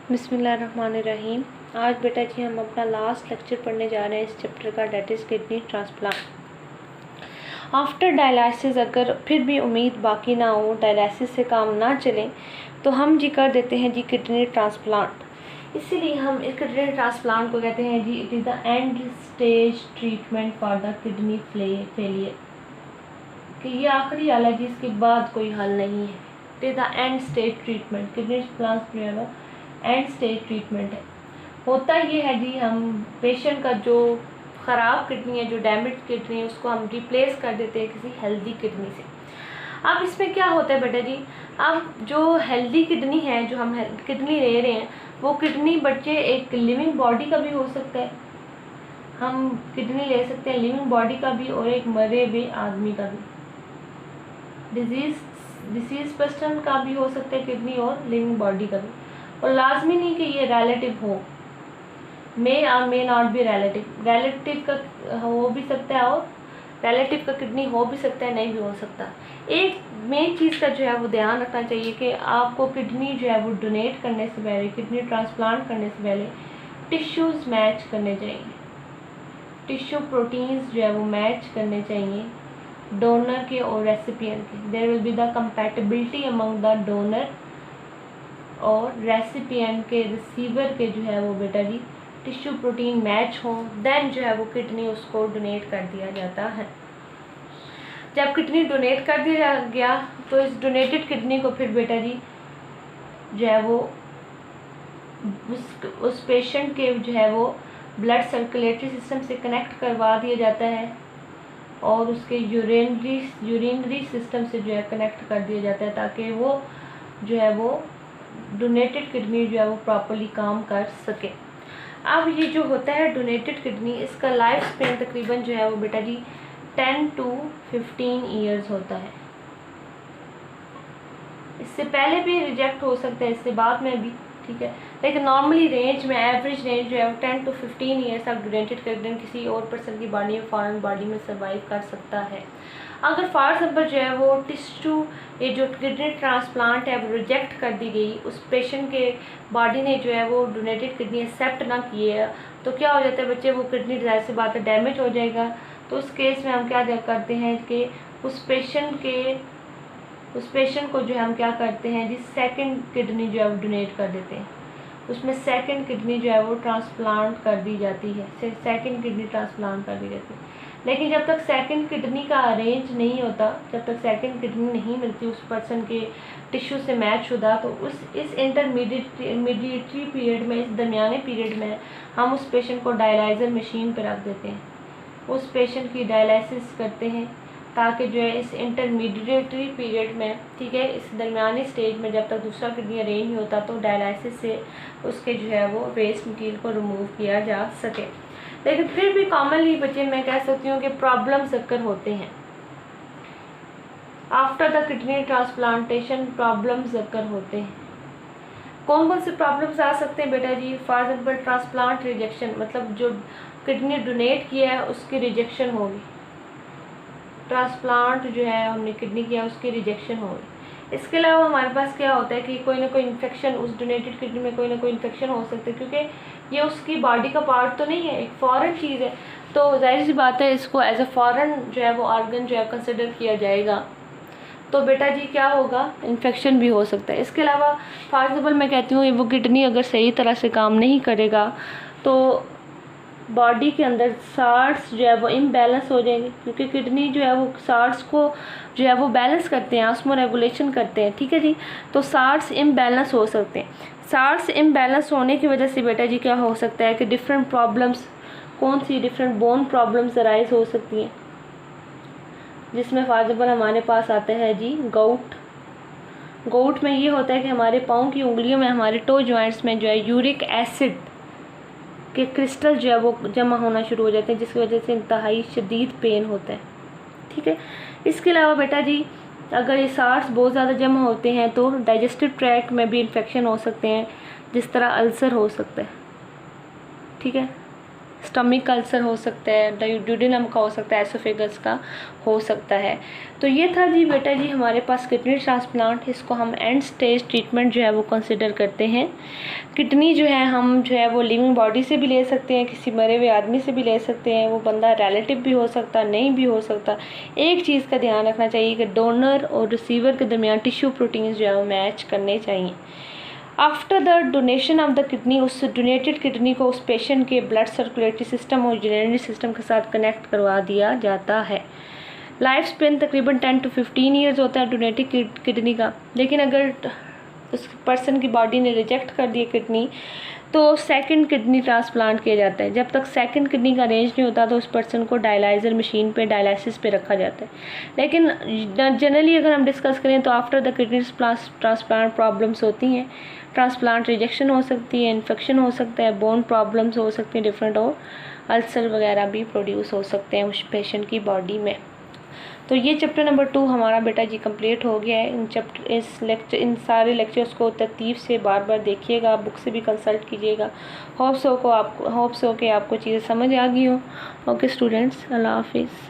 बिस्मिल्लाहिर्रहमानिर्रहीम। आज बेटा जी हम अपना लास्ट लेक्चर पढ़ने जा रहे हैं इस चैप्टर का, that is kidney transplant. After dialysis अगर फिर भी उम्मीद बाकी ना हो, डायलिसिस से काम ना चले, तो हम जी कर देते हैं जी किडनी ट्रांसप्लांट। इसीलिए हम इस किडनी ट्रांसप्लांट को कहते हैं जी it is the end stage treatment for the kidney failure, कि ये आखिरी हाल है जिसके बाद कोई हल नहीं है। It is the end stage treatment, kidney transplant जो है वो एंड स्टेज ट्रीटमेंट है। होता ये है जी, हम पेशेंट का जो ख़राब किडनी है, जो डैमेज किडनी है, उसको हम रिप्लेस कर देते हैं किसी हेल्दी किडनी से। अब इसमें क्या होता है बेटा जी, अब जो हेल्दी किडनी है, जो हम किडनी ले रहे हैं, वो किडनी बच्चे एक लिविंग बॉडी का भी हो सकता है। हम किडनी ले सकते हैं लिविंग बॉडी का भी और एक मरे हुए आदमी का भी। डिजीज पर्सन का भी हो सकता है किडनी और लिविंग बॉडी का भी। और लाजमी नहीं कि ये रिलेटिव हो, मे और मे नॉट बी रिलेटिव का हो भी सकता है और रिलेटिव का किडनी हो भी सकता है, नहीं भी हो सकता। एक मेन चीज़ का जो है वो ध्यान रखना चाहिए कि आपको किडनी जो है वो डोनेट करने से पहले, किडनी ट्रांसप्लांट करने से पहले टिश्यूज़ मैच करने चाहिए, टिश्यू प्रोटीन्स जो है वो मैच करने चाहिए डोनर के और रेसिपिएंट के। There will be the compatibility among the donor और रेसिपिएंट के, रिसीवर के जो है वो बेटा जी टिश्यू प्रोटीन मैच हो, देन जो है वो किडनी उसको डोनेट कर दिया जाता है। जब किडनी डोनेट कर दिया गया तो इस डोनेटेड किडनी को फिर बेटा जी जो है वो उस पेशेंट के जो है वो ब्लड सर्कुलेटरी सिस्टम से कनेक्ट करवा दिया जाता है और उसके यूरिनरी सिस्टम से जो है कनेक्ट कर दिया जाता है, ताकि वो जो है वो डोनेटेड किडनी जो है वो प्रॉपर्ली काम कर सके। अब ये जो होता है डोनेटेड किडनी, इसका लाइफ स्पेन तकरीबन जो है वो बेटा जी 10 to 15 ईयर्स होता है। इससे पहले भी रिजेक्ट हो सकता है, इससे बाद में भी, ठीक है। लेकिन नॉर्मली रेंज में, एवरेज रेंज जो है वो 10 to 15 ईयर्स तक डोनेटेड किडनी किसी और पर्सन की बॉडी में, फॉरेन बॉडी में सर्वाइव कर सकता है। अगर फॉर एग्जाम्पल जो है वो टिश्यू, ये जो किडनी ट्रांसप्लांट है वो रिजेक्ट कर दी गई, उस पेशेंट के बॉडी ने जो है वो डोनेटेड किडनी एक्सेप्ट ना किए है, तो क्या हो जाता है बच्चे, वो किडनी जाहिर सी बात है डैमेज हो जाएगा। तो उस केस में हम क्या करते हैं कि उस पेशेंट को जो है हम क्या करते हैं जी सेकंड किडनी जो है वो डोनेट कर देते हैं। उसमें सेकंड किडनी जो है वो ट्रांसप्लांट कर दी जाती है, सेकंड किडनी ट्रांसप्लांट कर दी जाती है। लेकिन जब तक सेकंड किडनी का अरेंज नहीं होता, जब तक सेकंड किडनी नहीं मिलती उस पर्सन के टिश्यू से मैच शुदा, तो इस इंटरमीडिएटरी पीरियड में, इस दरमियाने पीरियड में हम उस पेशेंट को डायलाइज़र मशीन पर रख देते हैं, उस पेशेंट की डायलिसिस करते हैं, ताकि जो है इस इंटरमीडिएटरी पीरियड में, ठीक है, इस दरमियानी स्टेज में जब तक दूसरा किडनी अरेंज नहीं होता, तो डायलिसिस से उसके जो है वो वेस्ट मटीरियल को रिमूव किया जा सके। लेकिन फिर भी कॉमनली बच्चे मैं कह सकती हूँ कि प्रॉब्लम्स अक्कर होते हैं after the kidney transplantation, problems occur होते हैं। कौन कौन से प्रॉब्लम्स आ सकते हैं बेटा जी? फॉर एग्जाम्पल ट्रांसप्लांट रिजेक्शन, मतलब जो किडनी डोनेट किया है उसकी रिजेक्शन होगी, ट्रांसप्लांट जो है हमने किडनी किया उसकी रिजेक्शन होगी। इसके अलावा हमारे पास क्या होता है कि कोई ना कोई इन्फेक्शन, उस डोनेटेड किडनी में कोई ना कोई इन्फेक्शन हो सकता है, क्योंकि ये उसकी बॉडी का पार्ट तो नहीं है, एक फॉरेन चीज़ है, तो जाहिर सी बात है इसको एज अ फॉरेन जो है वो ऑर्गन जो है कंसिडर किया जाएगा। तो बेटा जी क्या होगा, इन्फेक्शन भी हो सकता है। इसके अलावा फॉर एग्जाम्पल मैं कहती हूँ वो किडनी अगर सही तरह से काम नहीं करेगा तो बॉडी के अंदर सार्ट्स जो है वो इम्बैलेंस हो जाएंगे, क्योंकि किडनी जो है वो सार्ट्स को जो है वो बैलेंस करते हैं, ऑस्मो रेगुलेशन करते हैं, ठीक है जी। तो सार्ट्स इम्बैलेंस हो सकते हैं। सार्ट्स इम्बैलेंस होने की वजह से बेटा जी क्या हो सकता है कि डिफरेंट प्रॉब्लम्स, कौन सी डिफरेंट बोन प्रॉब्लम्स अराइज हो सकती हैं, जिसमें फॉर एग्जाम्पल हमारे पास आता है जी गाउट। गाउट में ये होता है कि हमारे पाँव की उंगलियों में, हमारे टो जॉइंट्स में जो है यूरिक एसिड के क्रिस्टल जो है वो जमा होना शुरू हो जाते हैं, जिसकी वजह से इंतहाई शदीद पेन होता है, ठीक है। इसके अलावा बेटा जी अगर ये सार्स बहुत ज़्यादा जमा होते हैं तो डाइजेस्टिव ट्रैक्ट में भी इन्फेक्शन हो सकते हैं, जिस तरह अल्सर हो सकता है, ठीक है। स्टमक अल्सर हो सकता है, ड्यूडेनम का हो सकता है, एसोफेगस का हो सकता है। तो ये था जी बेटा जी हमारे पास किडनी ट्रांसप्लांट। इसको हम एंड स्टेज ट्रीटमेंट जो है वो कंसिडर करते हैं। किडनी जो है हम जो है वो लिविंग बॉडी से भी ले सकते हैं, किसी मरे हुए आदमी से भी ले सकते हैं, वो बंदा रिलेटिव भी हो सकता, नहीं भी हो सकता। एक चीज़ का ध्यान रखना चाहिए कि डोनर और रिसीवर के दरमियान टिश्यू प्रोटीन्स जो है वो मैच करने चाहिए। After the donation of the kidney, उस डोनेटेड किडनी को उस पेशेंट के ब्लड सर्कुलेटरी सिस्टम और यूरिनरी सिस्टम के साथ कनेक्ट करवा दिया जाता है। लाइफ स्पेन तकरीबन 10 to 15 ईयर्स होता है डोनेटेड किडनी का। लेकिन अगर उस पर्सन की बॉडी ने रिजेक्ट कर दिया किडनी, तो सेकंड किडनी ट्रांसप्लांट किया जाता है। जब तक सेकंड किडनी का अरेंज नहीं होता तो उस पर्सन को डायलाइजर मशीन पे, डायलिसिस पे रखा जाता है। लेकिन जनरली अगर हम डिस्कस करें तो after the kidney transplant problems होती हैं। ट्रांसप्लांट रिजेक्शन हो सकती है, इन्फेक्शन हो सकता है, बोन प्रॉब्लम्स हो सकती हैं डिफरेंट, और अल्सर वगैरह भी प्रोड्यूस हो सकते हैं उस पेशेंट की बॉडी में। तो ये चैप्टर नंबर 2 हमारा बेटा जी कंप्लीट हो गया है। इन सारे लेक्चर्स को तरतीब से बार बार देखिएगा, बुक से भी कंसल्ट कीजिएगा। होप्स हो कि आपको चीज़ें समझ आ गई हो। ओके स्टूडेंट्स, अल्लाह हाफिज़।